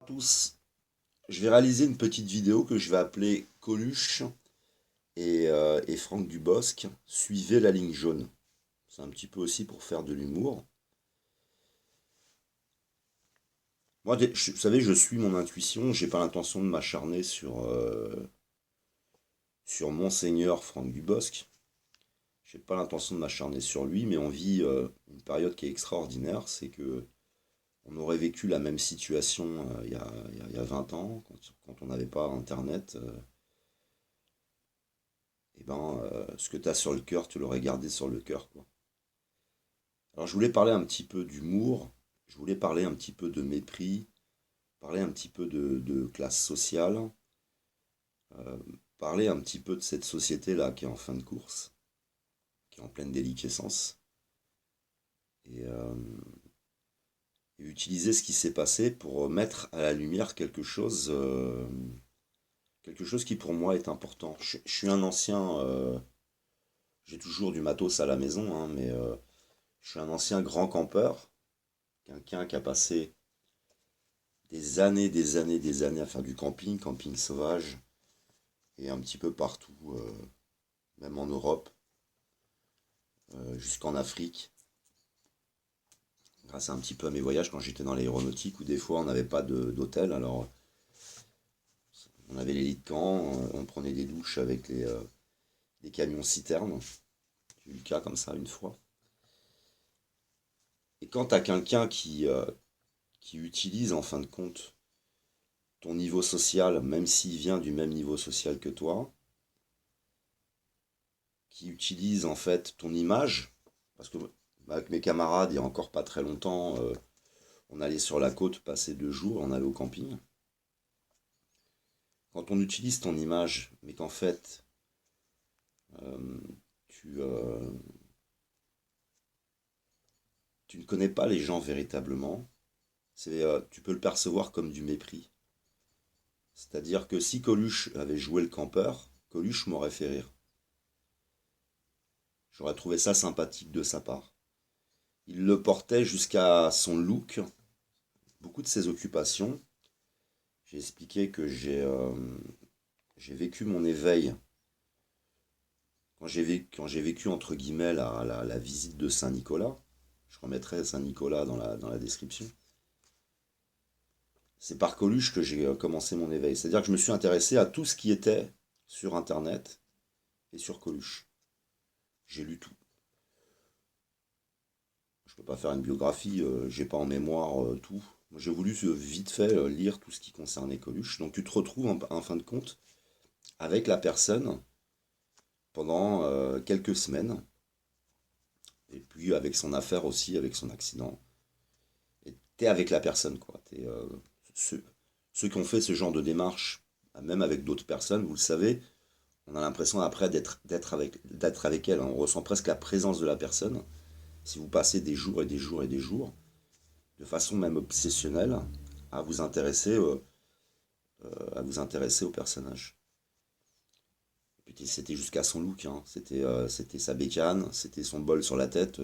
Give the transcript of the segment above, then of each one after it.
Tous, je vais réaliser une petite vidéo que je vais appeler Coluche et Franck Dubosc. Suivez la ligne jaune. C'est un petit peu aussi pour faire de l'humour. Moi, vous savez, je suis mon intuition. J'ai pas l'intention de m'acharner sur Monseigneur Franck Dubosc. J'ai pas l'intention de m'acharner sur lui, mais on vit une période qui est extraordinaire. C'est que on aurait vécu la même situation il y a 20 ans, quand on n'avait pas Internet. Et ben, ce que tu as sur le cœur, tu l'aurais gardé sur le cœur, quoi. Alors, je voulais parler un petit peu d'humour, je voulais parler un petit peu de mépris, parler un petit peu de classe sociale, euh, parler un petit peu de cette société-là qui est en fin de course, qui est en pleine déliquescence, et, euh, et utiliser ce qui s'est passé pour mettre à la lumière quelque chose qui pour moi est important. Je suis un ancien, j'ai toujours du matos à la maison, hein, mais je suis un ancien grand campeur, quelqu'un qui a passé des années, des années, des années à faire du camping, camping sauvage, et un petit peu partout, même en Europe, jusqu'en Afrique, grâce à un petit peu à mes voyages quand j'étais dans l'aéronautique, où des fois on n'avait pas d'hôtel, alors on avait les lits de camp, on prenait des douches avec les camions citernes. J'ai eu le cas comme ça une fois. Et quand t'as quelqu'un qui utilise en fin de compte ton niveau social, même s'il vient du même niveau social que toi, qui utilise en fait ton image, parce que avec mes camarades, il y a encore pas très longtemps, on allait sur la côte passer 2 jours, on allait au camping. Quand on utilise ton image, mais qu'en fait, euh, tu, euh, tu ne connais pas les gens véritablement, tu peux le percevoir comme du mépris. C'est-à-dire que si Coluche avait joué le campeur, Coluche m'aurait fait rire. J'aurais trouvé ça sympathique de sa part. Il le portait jusqu'à son look, beaucoup de ses occupations. J'ai expliqué que j'ai vécu mon éveil quand j'ai vécu entre guillemets la visite de Saint-Nicolas. Je remettrai Saint-Nicolas dans la description. C'est par Coluche que j'ai commencé mon éveil. C'est-à-dire que je me suis intéressé à tout ce qui était sur Internet et sur Coluche. J'ai lu tout. Je peux pas faire une biographie, j'ai pas en mémoire tout. Moi, j'ai voulu vite fait lire tout ce qui concernait Coluche. Donc tu te retrouves en fin de compte avec la personne pendant quelques semaines. Et puis avec son affaire aussi, avec son accident. Et t'es avec la personne, quoi. Ceux, ceux qui ont fait ce genre de démarche, même avec d'autres personnes, vous le savez, on a l'impression après d'être avec elle. On ressent presque la présence de la personne. Si vous passez des jours et des jours et des jours, de façon même obsessionnelle, à vous intéresser, à vous intéresser au personnage. Et puis c'était jusqu'à son look, hein. C'était sa bécane, c'était son bol sur la tête.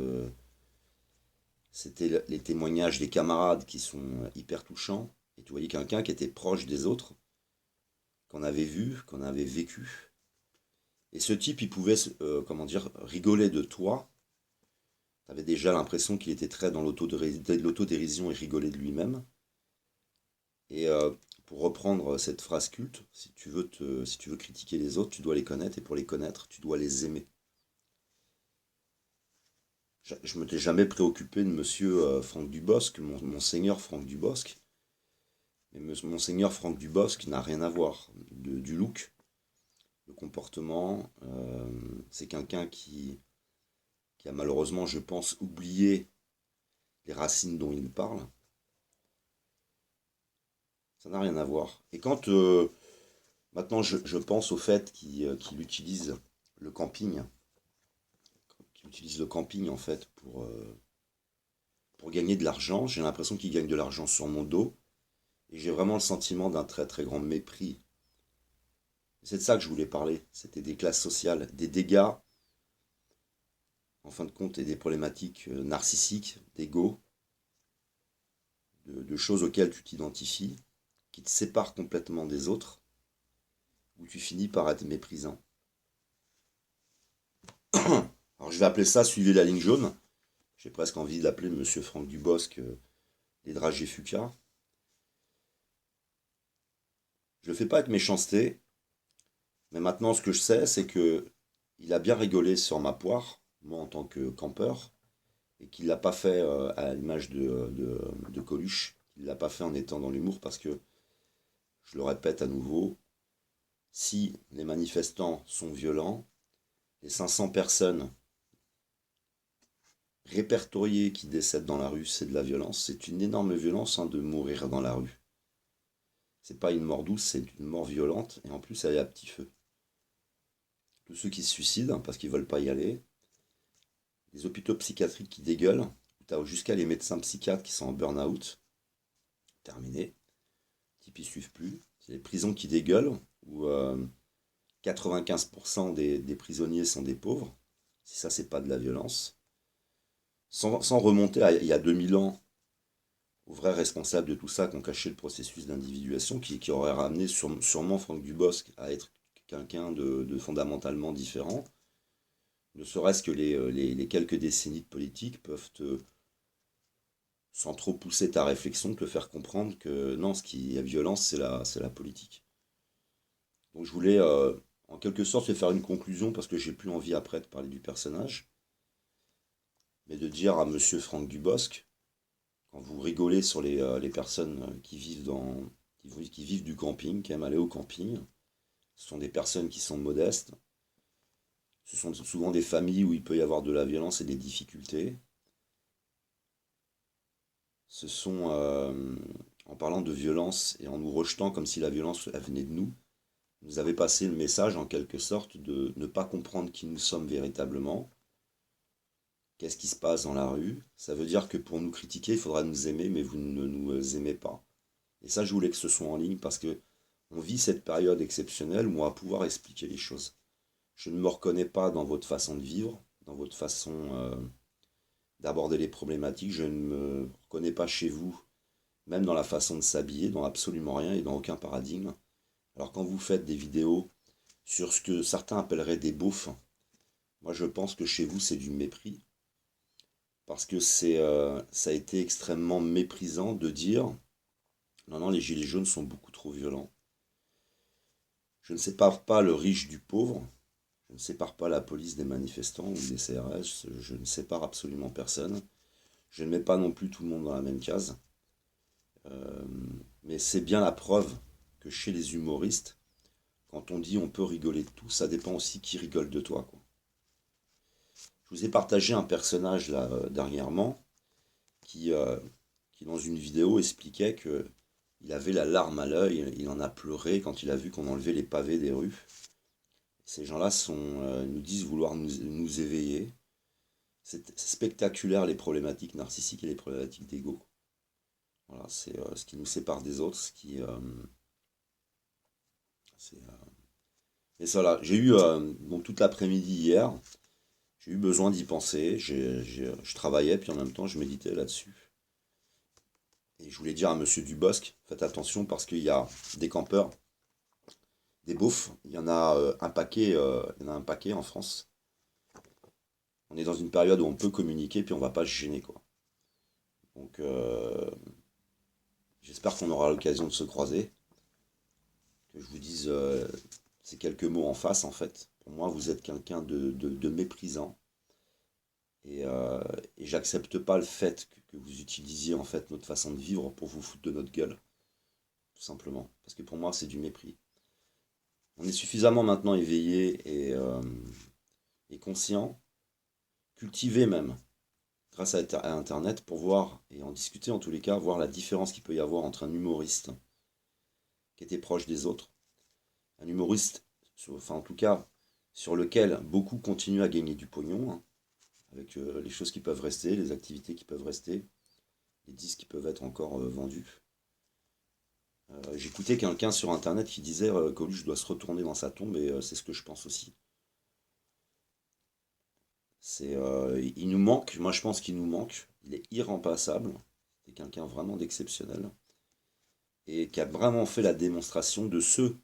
C'était les témoignages des camarades qui sont hyper touchants. Et tu voyais quelqu'un qui était proche des autres, qu'on avait vu, qu'on avait vécu. Et ce type, il pouvait, comment dire, rigoler de toi. Tu avais déjà l'impression qu'il était très dans l'autodérision et rigoler de lui-même. Et pour reprendre cette phrase culte, si tu veux critiquer les autres, tu dois les connaître. Et pour les connaître, tu dois les aimer. Je ne m'étais jamais préoccupé de monsieur Franck Dubosc, monseigneur Franck Dubosc. Mais monseigneur Franck Dubosc n'a rien à voir du look, le comportement. C'est quelqu'un qui a malheureusement, je pense, oublié les racines dont il parle. Ça n'a rien à voir. Et quand maintenant je pense au fait qu'il utilise le camping, qu'il utilise le camping en fait pour gagner de l'argent, j'ai l'impression qu'il gagne de l'argent sur mon dos. Et j'ai vraiment le sentiment d'un très très grand mépris. C'est de ça que je voulais parler. C'était des classes sociales, des dégâts, en fin de compte, et des problématiques narcissiques, d'ego, de choses auxquelles tu t'identifies. qui te sépare complètement des autres, où tu finis par être méprisant. Alors je vais appeler ça suivez la ligne jaune. J'ai presque envie d'appeler Monsieur Franck Dubosc les dragées Fuca. Je le fais pas avec méchanceté, mais maintenant ce que je sais, c'est que il a bien rigolé sur ma poire, moi en tant que campeur, et qu'il l'a pas fait à l'image de Coluche. Il l'a pas fait en étant dans l'humour parce que, je le répète à nouveau, si les manifestants sont violents, les 500 personnes répertoriées qui décèdent dans la rue, c'est de la violence. C'est une énorme violence de mourir dans la rue. C'est pas une mort douce, c'est une mort violente, et en plus elle est à petit feu. Tous ceux qui se suicident parce qu'ils veulent pas y aller, les hôpitaux psychiatriques qui dégueulent, t'as jusqu'à les médecins psychiatres qui sont en burn-out, terminé, types ils suivent plus. C'est les prisons qui dégueulent, où 95% des prisonniers sont des pauvres. Si ça, c'est pas de la violence. Sans remonter à il y a 2000 ans, aux vrais responsables de tout ça, qui ont caché le processus d'individuation, qui aurait ramené sûrement Franck Dubosc à être quelqu'un de fondamentalement différent. Ne serait-ce que les quelques décennies de politique peuvent sans trop pousser ta réflexion, te faire comprendre que non, ce qui est violence, c'est la politique. Donc je voulais en quelque sorte te faire une conclusion parce que j'ai plus envie après de parler du personnage, mais de dire à Monsieur Franck Dubosc, quand vous rigolez sur les personnes qui vivent du camping, qui aiment aller au camping, ce sont des personnes qui sont modestes, ce sont souvent des familles où il peut y avoir de la violence et des difficultés. Ce sont, en parlant de violence et en nous rejetant comme si la violence elle venait de nous avez passé le message en quelque sorte de ne pas comprendre qui nous sommes véritablement, qu'est-ce qui se passe dans la rue. Ça veut dire que pour nous critiquer, il faudra nous aimer, mais vous ne nous aimez pas. Et ça, je voulais que ce soit en ligne parce que on vit cette période exceptionnelle où on va pouvoir expliquer les choses. Je ne me reconnais pas dans votre façon de vivre, dans votre façon d'aborder les problématiques. Je ne me reconnais pas chez vous, même dans la façon de s'habiller, dans absolument rien et dans aucun paradigme. Alors quand vous faites des vidéos sur ce que certains appelleraient des beaufs, moi je pense que chez vous c'est du mépris. Parce que ça a été extrêmement méprisant de dire non, non, les gilets jaunes sont beaucoup trop violents. Je ne sépare pas le riche du pauvre, je ne sépare pas la police des manifestants ou des CRS, je ne sépare absolument personne. Je ne mets pas non plus tout le monde dans la même case. Euh, mais c'est bien la preuve que chez les humoristes, quand on dit on peut rigoler de tout, ça dépend aussi qui rigole de toi, quoi. Je vous ai partagé un personnage là dernièrement qui, euh, qui dans une vidéo expliquait que il avait la larme à l'œil, il en a pleuré quand il a vu qu'on enlevait les pavés des rues. Ces gens-là nous disent vouloir nous éveiller. C'est spectaculaire les problématiques narcissiques et les problématiques d'ego. Voilà, c'est ce qui nous sépare des autres, ce qui, c'est, et ça là, j'ai eu donc toute l'après-midi hier, j'ai eu besoin d'y penser. Je travaillais puis en même temps je méditais là-dessus. Et je voulais dire à Monsieur Dubosc, faites attention parce qu'il y a des campeurs, des beaufs, il y en a un paquet en France. On est dans une période où on peut communiquer puis on va pas se gêner quoi. Donc j'espère qu'on aura l'occasion de se croiser, que je vous dise ces quelques mots en face en fait. Pour moi vous êtes quelqu'un de méprisant et j'accepte pas le fait que vous utilisiez en fait notre façon de vivre pour vous foutre de notre gueule, tout simplement. Parce que pour moi c'est du mépris. On est suffisamment maintenant éveillé et conscient, cultivé même, grâce à Internet, pour voir, et en discuter en tous les cas, voir la différence qu'il peut y avoir entre un humoriste qui était proche des autres, un humoriste, enfin en tout cas, sur lequel beaucoup continuent à gagner du pognon, hein, avec les choses qui peuvent rester, les activités qui peuvent rester, les disques qui peuvent être encore vendus. J'écoutais quelqu'un sur Internet qui disait Coluche doit se retourner dans sa tombe et c'est ce que je pense aussi. Il nous manque, moi je pense qu'il nous manque, il est irremplaçable, c'est quelqu'un vraiment d'exceptionnel. et qui a vraiment fait la démonstration de ceux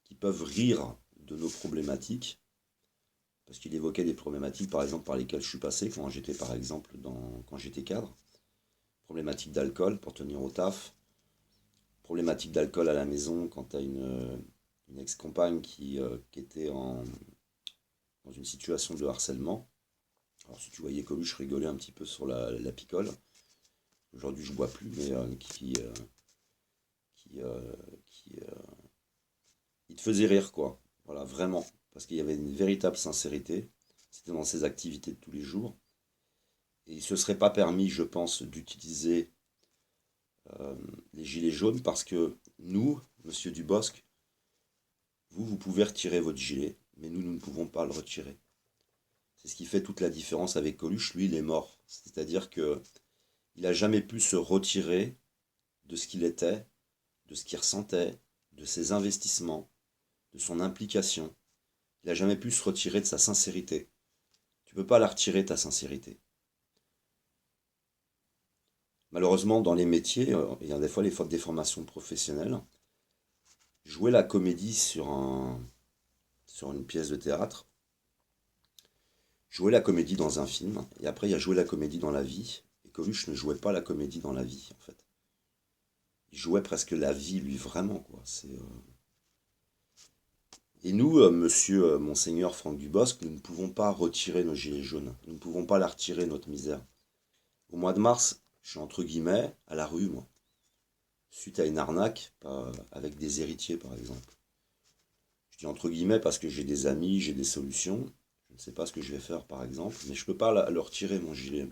qui peuvent rire de nos problématiques, parce qu'il évoquait des problématiques par exemple par lesquelles je suis passé quand j'étais par exemple quand j'étais cadre, problématique d'alcool pour tenir au taf, problématique d'alcool à la maison quand tu as une ex-compagne qui était dans une situation de harcèlement. Alors si tu voyais Coluche rigoler un petit peu sur la picole, aujourd'hui je bois plus, mais qui, qui il te faisait rire quoi, voilà vraiment, parce qu'il y avait une véritable sincérité, c'était dans ses activités de tous les jours, et il ne se serait pas permis, je pense, d'utiliser les gilets jaunes parce que nous, monsieur Dubosc, vous pouvez retirer votre gilet, mais nous ne pouvons pas le retirer. C'est ce qui fait toute la différence avec Coluche. Lui, il est mort. C'est-à-dire que il n'a jamais pu se retirer de ce qu'il était, de ce qu'il ressentait, de ses investissements, de son implication. Il n'a jamais pu se retirer de sa sincérité. Tu ne peux pas la retirer, ta sincérité. Malheureusement, dans les métiers, il y a des fois des formations professionnelles. Jouer la comédie sur une pièce de théâtre, jouer la comédie dans un film, et après il y a jouer la comédie dans la vie. Et Coluche ne jouait pas la comédie dans la vie, en fait. Il jouait presque la vie, lui, vraiment, quoi. Et nous, monsieur, monseigneur Franck Dubosc, nous ne pouvons pas retirer nos gilets jaunes. Nous ne pouvons pas la retirer, notre misère. Au mois de mars, je suis entre guillemets à la rue, moi. Suite à une arnaque, avec des héritiers, par exemple. Je dis entre guillemets parce que j'ai des amis, j'ai des solutions. Je ne sais pas ce que je vais faire, par exemple, mais je ne peux pas leur retirer mon gilet.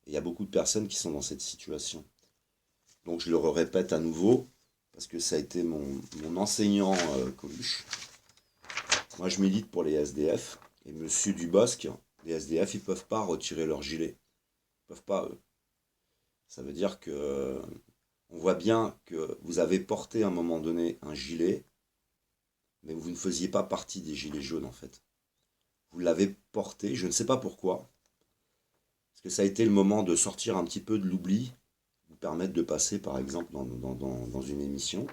Et il y a beaucoup de personnes qui sont dans cette situation. Donc je le répète à nouveau, parce que ça a été mon enseignant Coluche. Moi je milite pour les SDF, et monsieur Dubosc, les SDF, ils ne peuvent pas retirer leur gilet. Ils ne peuvent pas, eux. Ça veut dire que on voit bien que vous avez porté à un moment donné un gilet, mais vous ne faisiez pas partie des gilets jaunes en fait. Vous l'avez porté, je ne sais pas pourquoi, parce que ça a été le moment de sortir un petit peu de l'oubli, vous permettre de passer par exemple dans une émission.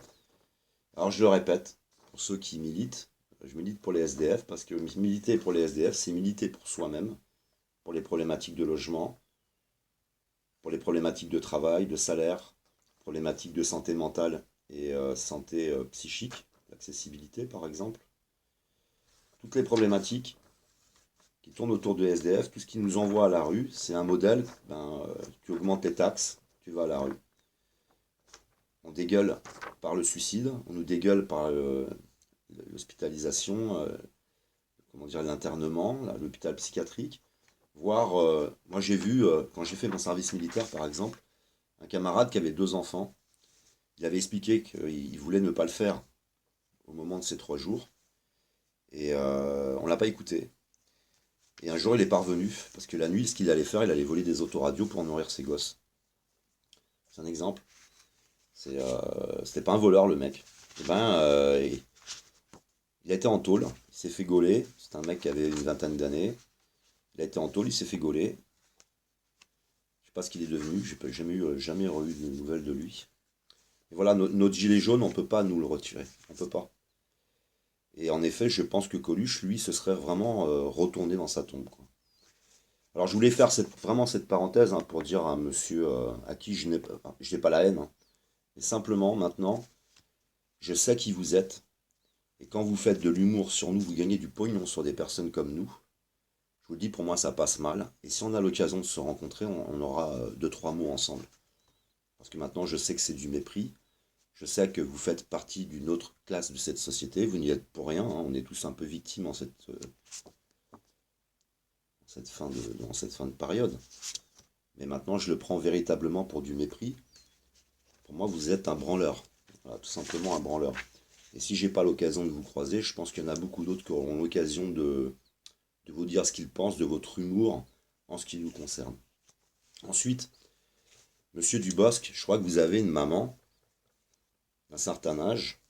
Alors je le répète, pour ceux qui militent, je milite pour les SDF, parce que militer pour les SDF, c'est militer pour soi-même, pour les problématiques de logement, pour les problématiques de travail, de salaire, problématiques de santé mentale et santé psychique, l'accessibilité par exemple. Toutes les problématiques qui tournent autour de SDF, tout ce qui nous envoie à la rue, c'est un modèle, tu augmentes les taxes, tu vas à la rue. On dégueule par le suicide, on nous dégueule par l'hospitalisation, comment dire, l'internement, l'hôpital psychiatrique, voire, moi j'ai vu, quand j'ai fait mon service militaire par exemple, un camarade qui avait 2 enfants, il avait expliqué qu'il voulait ne pas le faire au moment de ces 3 jours, et on l'a pas écouté. Et un jour il est parvenu, parce que la nuit, ce qu'il allait faire, il allait voler des autoradios pour nourrir ses gosses. C'est un exemple. C'était pas un voleur le mec. Et il a été en tôle, il s'est fait gauler, c'est un mec qui avait une vingtaine d'années, il a été en tôle, il s'est fait gauler. Je sais pas ce qu'il est devenu, j'ai jamais eu de nouvelles de lui. Et voilà, notre gilet jaune, on peut pas nous le retirer, on peut pas. Et en effet, je pense que Coluche, lui, se serait vraiment retourné dans sa tombe, quoi. Alors je voulais faire vraiment cette parenthèse hein, pour dire à un monsieur à qui je n'ai pas la haine, hein. Mais simplement, maintenant, je sais qui vous êtes. Et quand vous faites de l'humour sur nous, vous gagnez du pognon sur des personnes comme nous. Je vous le dis, pour moi, ça passe mal. Et si on a l'occasion de se rencontrer, on aura 2, 3 mots ensemble. Parce que maintenant, je sais que c'est du mépris. Je sais que vous faites partie d'une autre classe de cette société. Vous n'y êtes pour rien, hein. On est tous un peu victimes en dans cette fin de période. Mais maintenant, je le prends véritablement pour du mépris. Pour moi, vous êtes un branleur. Voilà, tout simplement un branleur. Et si j'ai pas l'occasion de vous croiser, je pense qu'il y en a beaucoup d'autres qui auront l'occasion de vous dire ce qu'ils pensent de votre humour en ce qui nous concerne. Ensuite, monsieur Dubosc, je crois que vous avez une maman d'un certain âge.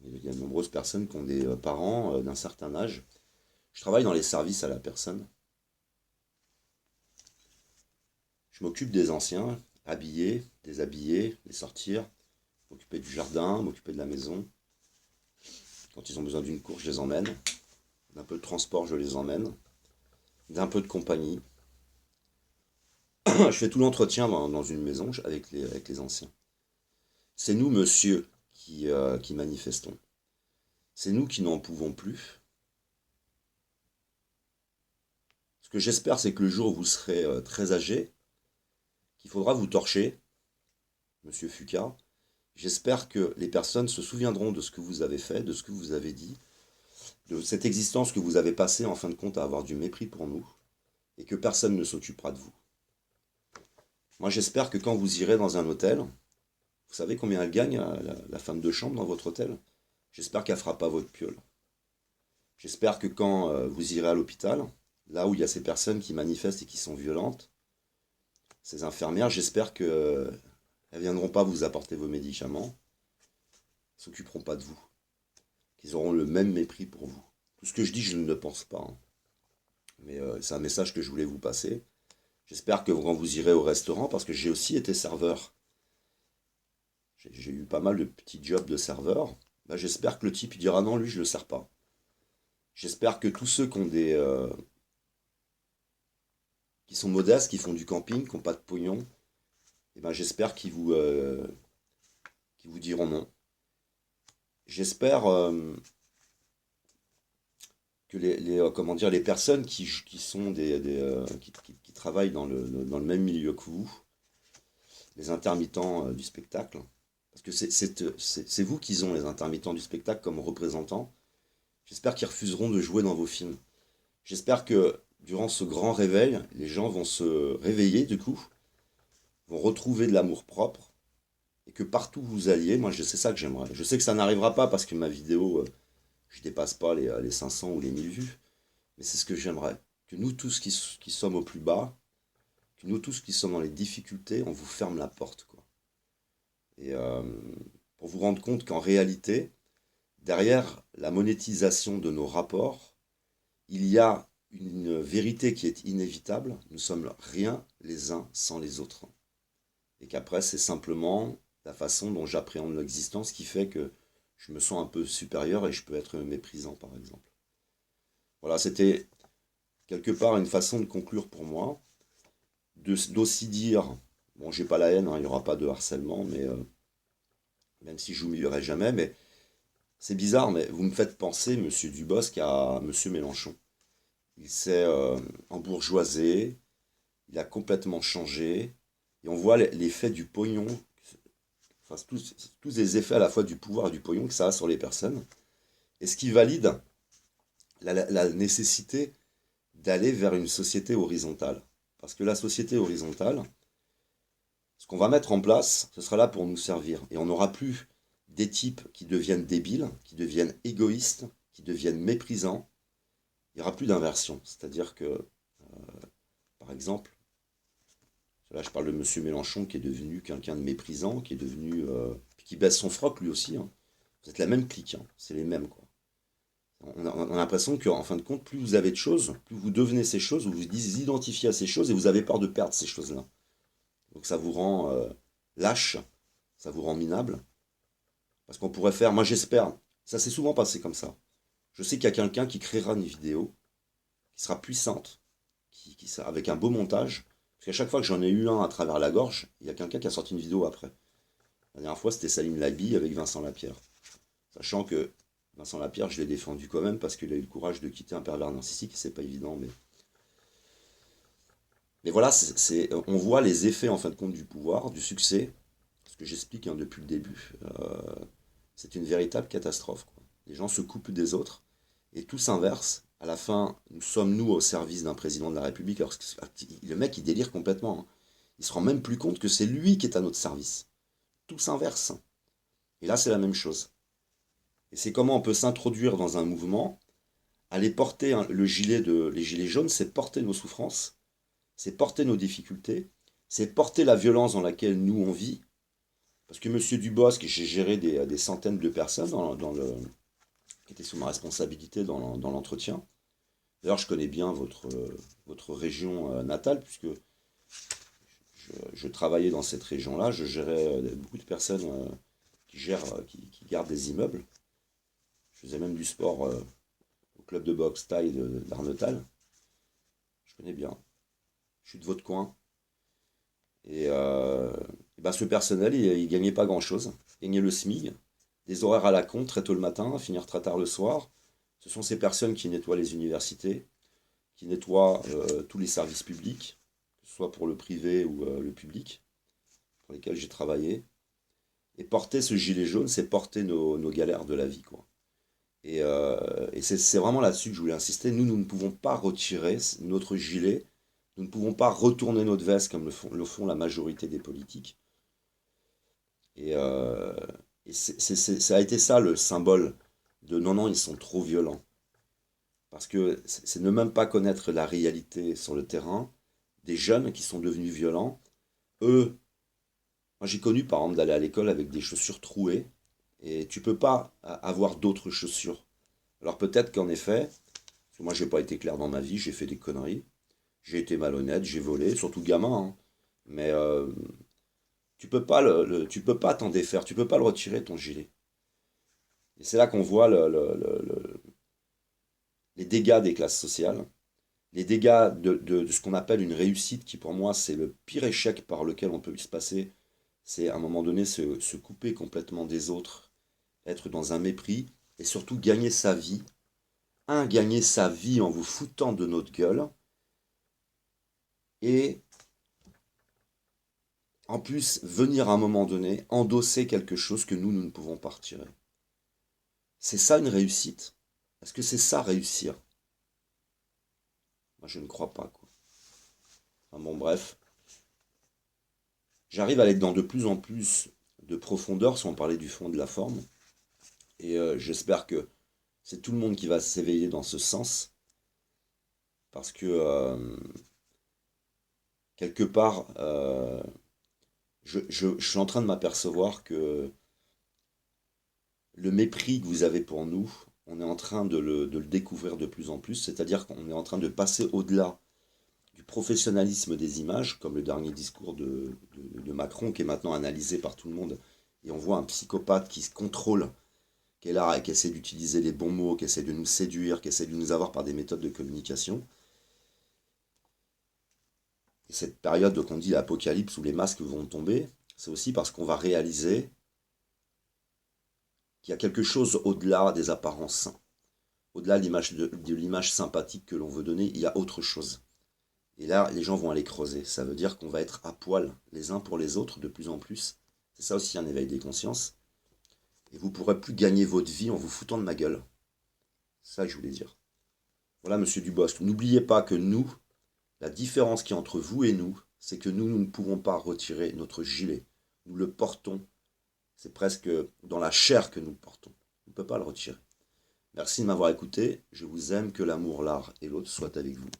Il y a de nombreuses personnes qui ont des parents d'un certain âge. Je travaille dans les services à la personne. Je m'occupe des anciens, habiller, déshabiller, les sortir, m'occuper du jardin, m'occuper de la maison. Quand ils ont besoin d'une course, je les emmène. D'un peu de transport, je les emmène. D'un peu de compagnie. Je fais tout l'entretien dans une maison avec les anciens. C'est nous, monsieur, qui manifestons. C'est nous qui n'en pouvons plus. Ce que j'espère, c'est que le jour où vous serez très âgé, qu'il faudra vous torcher, monsieur Fuka, j'espère que les personnes se souviendront de ce que vous avez fait, de ce que vous avez dit, de cette existence que vous avez passée en fin de compte à avoir du mépris pour nous, et que personne ne s'occupera de vous. Moi, j'espère que quand vous irez dans un hôtel, vous savez combien elle gagne, la femme de chambre dans votre hôtel? J'espère qu'elle ne fera pas votre piole. J'espère que quand vous irez à l'hôpital, là où il y a ces personnes qui manifestent et qui sont violentes, ces infirmières, j'espère qu'elles ne viendront pas vous apporter vos médicaments, ne s'occuperont pas de vous, qu'ils auront le même mépris pour vous. Tout ce que je dis, je ne le pense pas, hein. Mais c'est un message que je voulais vous passer. J'espère que quand vous irez au restaurant, parce que j'ai aussi été serveur, j'ai eu pas mal de petits jobs de serveur, bah, j'espère que le type il dira non, lui je le sers pas. J'espère que tous ceux qui sont modestes, qui font du camping, qui n'ont pas de pognon, eh ben, j'espère qu'ils vous diront non. J'espère que comment dire, les personnes qui sont qui travaillent dans le même milieu que vous, les intermittents du spectacle, parce que c'est vous qui ont les intermittents du spectacle comme représentants, j'espère qu'ils refuseront de jouer dans vos films. J'espère que durant ce grand réveil, les gens vont se réveiller du coup, vont retrouver de l'amour propre, et que partout où vous alliez, moi c'est ça que j'aimerais. Je sais que ça n'arrivera pas parce que ma vidéo, je dépasse pas les 500 ou les 1000 vues, mais c'est ce que j'aimerais. Que nous tous qui sommes au plus bas, que nous tous qui sommes dans les difficultés, on vous ferme la porte, quoi. Et pour vous rendre compte qu'en réalité, derrière la monétisation de nos rapports, il y a une vérité qui est inévitable. Nous sommes rien les uns sans les autres. Et qu'après, c'est simplement la façon dont j'appréhende l'existence qui fait que je me sens un peu supérieur et je peux être méprisant, par exemple. Voilà, c'était quelque part une façon de conclure pour moi, d'aussi dire, bon, j'ai pas la haine, hein, il n'y aura pas de harcèlement, mais même si je n'oublierai jamais, mais c'est bizarre, mais vous me faites penser, monsieur Dubosc, à monsieur Mélenchon. Il s'est embourgeoisé, il a complètement changé, et on voit l'effet du pognon, enfin tous les effets à la fois du pouvoir et du pognon que ça a sur les personnes, et ce qui valide la nécessité d'aller vers une société horizontale. Parce que la société horizontale, ce qu'on va mettre en place, ce sera là pour nous servir. Et on n'aura plus des types qui deviennent débiles, qui deviennent égoïstes, qui deviennent méprisants. Il n'y aura plus d'inversion. C'est-à-dire que, par exemple, là je parle de monsieur Mélenchon qui est devenu quelqu'un de méprisant, qui est devenu... qui baisse son froc lui aussi, hein. Vous êtes la même clique, hein. C'est les mêmes, quoi. On a l'impression qu'en fin de compte, plus vous avez de choses, plus vous devenez ces choses, vous vous identifiez à ces choses et vous avez peur de perdre ces choses-là. Donc ça vous rend lâche, ça vous rend minable. Parce qu'on pourrait faire, moi j'espère, ça s'est souvent passé comme ça. Je sais qu'il y a quelqu'un qui créera une vidéo qui sera puissante, avec un beau montage. Parce qu'à chaque fois que j'en ai eu un à travers la gorge, il y a quelqu'un qui a sorti une vidéo après. La dernière fois, c'était Salim Labi avec Vincent Lapierre. Sachant que Vincent Lapierre, je l'ai défendu quand même parce qu'il a eu le courage de quitter un pervers narcissique, c'est pas évident, mais voilà, on voit les effets en fin de compte du pouvoir, du succès, ce que j'explique, hein, depuis le début. C'est une véritable catastrophe, quoi. Les gens se coupent des autres et tout s'inverse. À la fin, nous sommes nous au service d'un président de la République. Alors, le mec, il délire complètement, hein. Il se rend même plus compte que c'est lui qui est à notre service. Tout s'inverse. Et là, c'est la même chose. Et c'est comment on peut s'introduire dans un mouvement, aller porter, hein, les gilets jaunes, c'est porter nos souffrances, c'est porter nos difficultés, c'est porter la violence dans laquelle nous on vit. Parce que monsieur Dubosc, j'ai géré des centaines de personnes qui étaient sous ma responsabilité dans l'entretien. D'ailleurs, je connais bien votre région natale, puisque je travaillais dans cette région-là, je gérais beaucoup de personnes qui garde des immeubles. Je faisais même du sport au club de boxe taille d'Arnetal. Je connais bien. Je suis de votre coin. Et ben ce personnel, il gagnait pas grand-chose. Il gagnait le SMIC, des horaires à la con, très tôt le matin, finir très tard le soir. Ce sont ces personnes qui nettoient les universités, qui nettoient tous les services publics, que ce soit pour le privé ou le public, pour lesquels j'ai travaillé. Et porter ce gilet jaune, c'est porter nos galères de la vie, quoi. Et c'est vraiment là-dessus que je voulais insister. Nous ne pouvons pas retirer notre gilet. Nous ne pouvons pas retourner notre veste comme le font la majorité des politiques. Et, euh, et ça a été ça le symbole de non, non, ils sont trop violents. Parce que c'est ne même pas connaître la réalité sur le terrain des jeunes qui sont devenus violents. Eux, moi j'ai connu par exemple d'aller à l'école avec des chaussures trouées et tu peux pas avoir d'autres chaussures. Alors peut-être qu'en effet, parce que moi j'ai pas été clair dans ma vie, j'ai fait des conneries, j'ai été malhonnête, j'ai volé, surtout gamin, hein. Mais tu peux pas tu peux pas t'en défaire, tu peux pas le retirer ton gilet. Et c'est là qu'on voit les dégâts des classes sociales, les dégâts de ce qu'on appelle une réussite, qui pour moi c'est le pire échec par lequel on peut se passer, c'est à un moment donné se couper complètement des autres, être dans un mépris, et surtout gagner sa vie. Gagner sa vie en vous foutant de notre gueule, et en plus venir à un moment donné endosser quelque chose que nous ne pouvons pas retirer. C'est ça une réussite? Est-ce que c'est ça réussir? Moi je ne crois pas, quoi. Enfin, bon bref, j'arrive à aller dans de plus en plus de profondeur sans parler du fond de la forme. Et j'espère que c'est tout le monde qui va s'éveiller dans ce sens. Parce que quelque part, je suis en train de m'apercevoir que le mépris que vous avez pour nous, on est en train de le découvrir de plus en plus. C'est-à-dire qu'on est en train de passer au-delà du professionnalisme des images, comme le dernier discours de Macron, qui est maintenant analysé par tout le monde. Et on voit un psychopathe qui se contrôle, qui est là et qui essaie d'utiliser les bons mots, qui essaie de nous séduire, qui essaie de nous avoir par des méthodes de communication. Et cette période qu'on dit l'apocalypse où les masques vont tomber, c'est aussi parce qu'on va réaliser qu'il y a quelque chose au-delà des apparences, au-delà de l'image sympathique que l'on veut donner, il y a autre chose. Et là, les gens vont aller creuser. Ça veut dire qu'on va être à poil les uns pour les autres de plus en plus. C'est ça aussi un éveil des consciences. Et vous ne pourrez plus gagner votre vie en vous foutant de ma gueule. C'est ça que je voulais dire. Voilà, monsieur Dubosc, n'oubliez pas que nous, la différence qui est entre vous et nous, c'est que nous ne pouvons pas retirer notre gilet. Nous le portons. C'est presque dans la chair que nous le portons. On ne peut pas le retirer. Merci de m'avoir écouté. Je vous aime, que l'amour, l'art et l'autre soient avec vous.